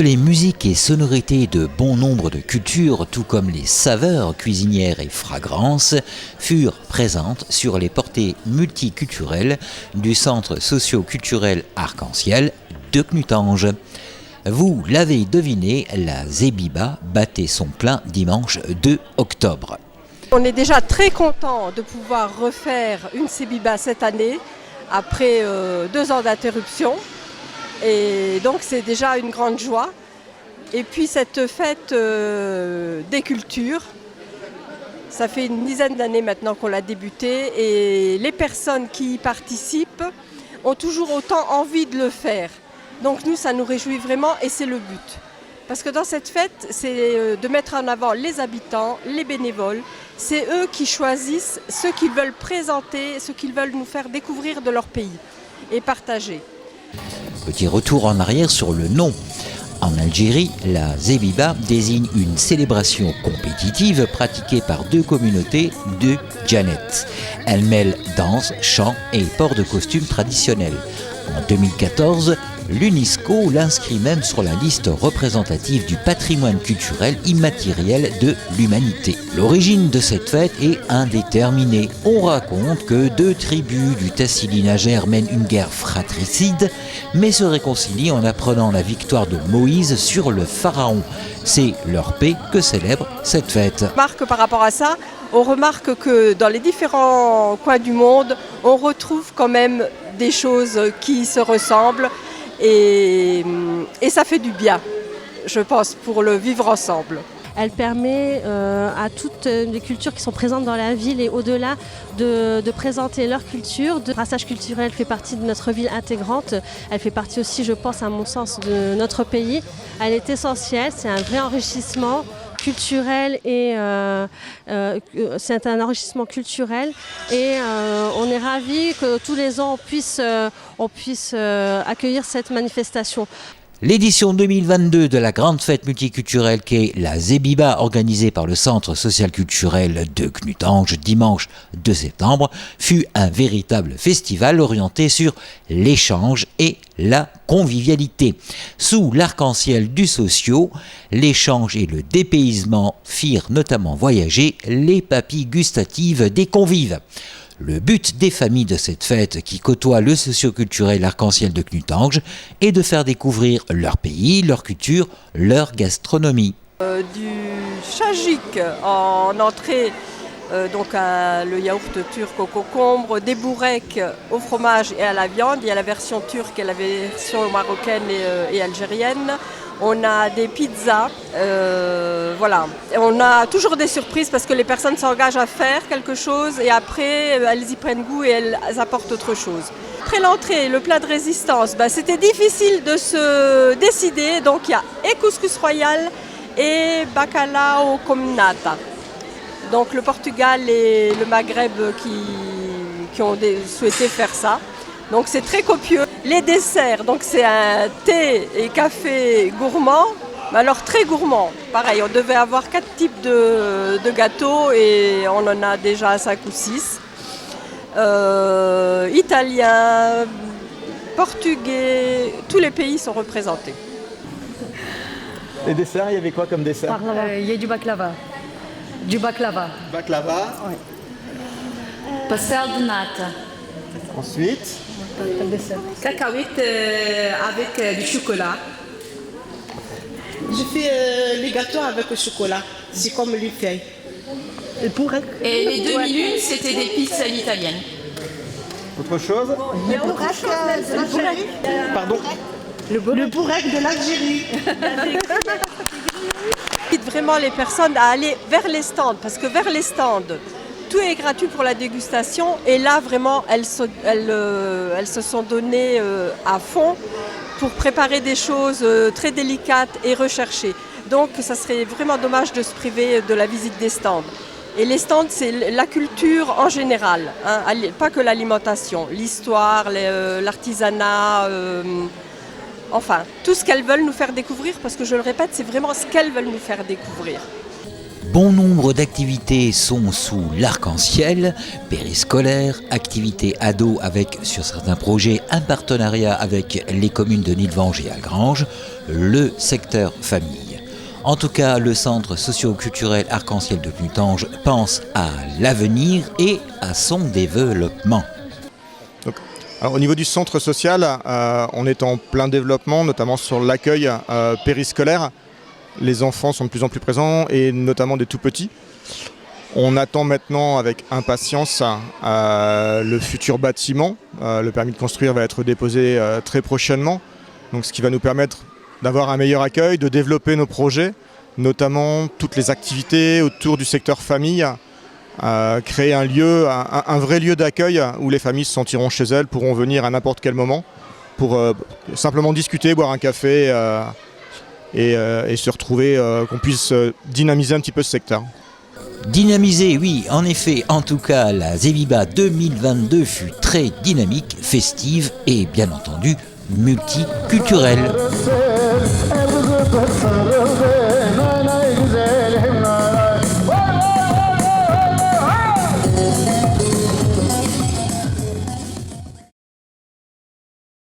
les musiques et sonorités de bon nombre de cultures, tout comme les saveurs cuisinières et fragrances, furent présentes sur les portées multiculturelles du centre socio-culturel Arc-en-Ciel de Knutange. Vous l'avez deviné, la Zebiba battait son plein dimanche 2 octobre. On est déjà très content de pouvoir refaire une Zebiba cette année, après 2 ans d'interruption. Et donc c'est déjà une grande joie. Et puis cette fête des cultures, ça fait une dizaine d'années maintenant qu'on l'a débutée et les personnes qui y participent ont toujours autant envie de le faire. Donc nous, ça nous réjouit vraiment et c'est le but. Parce que dans cette fête, c'est de mettre en avant les habitants, les bénévoles. C'est eux qui choisissent ce qu'ils veulent présenter, ce qu'ils veulent nous faire découvrir de leur pays et partager. Petit retour en arrière sur le nom. En Algérie, la Zebiba désigne une célébration compétitive pratiquée par 2 communautés de Djanet. Elle mêle danse, chant et port de costumes traditionnels. En 2014, l'UNESCO l'inscrit même sur la liste représentative du patrimoine culturel immatériel de l'humanité. L'origine de cette fête est indéterminée. On raconte que 2 tribus du Tassili-Najer mènent une guerre fratricide, mais se réconcilient en apprenant la victoire de Moïse sur le pharaon. C'est leur paix que célèbre cette fête. Par rapport à ça, on remarque que dans les différents coins du monde, on retrouve quand même des choses qui se ressemblent et ça fait du bien, je pense, pour le vivre ensemble. Elle permet à toutes les cultures qui sont présentes dans la ville et au-delà de présenter leur culture. Le brassage culturel fait partie de notre ville intégrante. Elle fait partie aussi, je pense, à mon sens, de notre pays. Elle est essentielle, c'est un vrai enrichissement culturel et c'est un enrichissement culturel et on est ravis que tous les ans on puisse accueillir cette manifestation. L'édition 2022 de la grande fête multiculturelle qu'est la Zebiba, organisée par le Centre social-culturel de Knutange dimanche 2 septembre, fut un véritable festival orienté sur l'échange et la convivialité. Sous l'arc-en-ciel du socio, l'échange et le dépaysement firent notamment voyager les papilles gustatives des convives. Le but des familles de cette fête qui côtoie le socio-culturel arc-en-ciel de Knutange est de faire découvrir leur pays, leur culture, leur gastronomie. Du chajik en entrée, donc le yaourt turc au concombre, des boureks au fromage et à la viande. Il y a la version turque et la version marocaine et algérienne. On a des pizzas, voilà. On a toujours des surprises parce que les personnes s'engagent à faire quelque chose et après elles y prennent goût et elles apportent autre chose. Après l'entrée, le plat de résistance, c'était difficile de se décider. Donc il y a et couscous royal et bacalhau com nata. Donc le Portugal et le Maghreb qui ont souhaité faire ça. Donc c'est très copieux. Les desserts, donc c'est un thé et café gourmand, mais alors très gourmand. Pareil, on devait avoir 4 types de gâteaux et on en a déjà 5 ou 6. Italien, portugais, tous les pays sont représentés. Les desserts, il y avait quoi comme dessert? Il y a du baklava. Du baklava. Baklava. Oui. Pastel de nata. Ensuite, Cacahuètes avec du chocolat. Je fais les gâteaux avec le chocolat. C'est comme le feuille. Et les demi-lunes, c'était des pizzas italiennes. autre chose? Il y a autre chose de l'Algérie. Pardon? Le bourrec de l'Algérie. J'invite vraiment les personnes à aller vers les stands, parce que vers les stands, tout est gratuit pour la dégustation et là vraiment elles se sont données à fond pour préparer des choses très délicates et recherchées. Donc ça serait vraiment dommage de se priver de la visite des stands. Et les stands, c'est la culture en général, hein, pas que l'alimentation, l'histoire, l'artisanat, enfin tout ce qu'elles veulent nous faire découvrir, parce que je le répète, c'est vraiment ce qu'elles veulent nous faire découvrir. Bon nombre d'activités sont sous l'arc-en-ciel, périscolaire, activités ados avec, sur certains projets, un partenariat avec les communes de Nilvange et Algrange, le secteur famille. En tout cas, le centre socio-culturel arc-en-ciel de Nutange pense à l'avenir et à son développement. Alors, au niveau du centre social, on est en plein développement, notamment sur l'accueil périscolaire. Les enfants sont de plus en plus présents et notamment des tout petits. On attend maintenant avec impatience le futur bâtiment. Le permis de construire va être déposé très prochainement, donc ce qui va nous permettre d'avoir un meilleur accueil, de développer nos projets, notamment toutes les activités autour du secteur famille, créer un lieu, un vrai lieu d'accueil où les familles se sentiront chez elles, pourront venir à n'importe quel moment pour simplement discuter, boire un café et se retrouver, qu'on puisse dynamiser un petit peu ce secteur. Dynamiser, oui, en effet, en tout cas, la Zebiba 2022 fut très dynamique, festive et bien entendu multiculturelle.